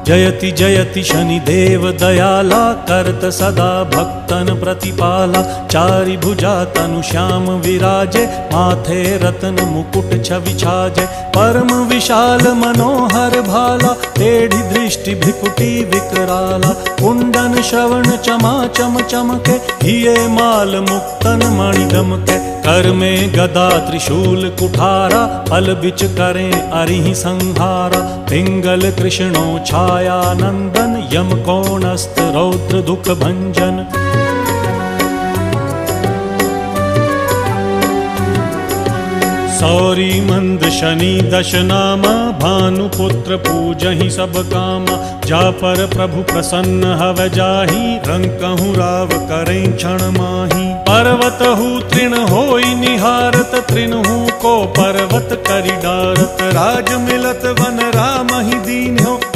जयति जयति शनिदेव दयाला, करत सदा भक्तन प्रतिपाला। चारि भुजा तनु श्याम विराजे, माथे रत्न मुकुट छवि छाजे। परम विशाल मनोहर भाला, टेढ़ी दृष्टि भ्रिकुटी विकराला। कुंडन श्रवण चमा चम चमके, हिये माल मुक्तन मणि दमके। कर में गदा त्रिशूल कुठारा, फल बिच करें अरिहि संहारा। पिंगल कृष्णो छाया नंदन, यम कोणस्थ रौद्र दुख भंजन। सौरी मंद शनि दश नामा, भानुपुत्र पूजहि सब कामा। जा पर प्रभु प्रसन्न हव जाहि, रंकहु राव करें क्षण माहि। पर्वत हु तृण होई निहारत, तृणहु को पर्वत करि डारत। राज मिलत वन राम ही दीन्हो,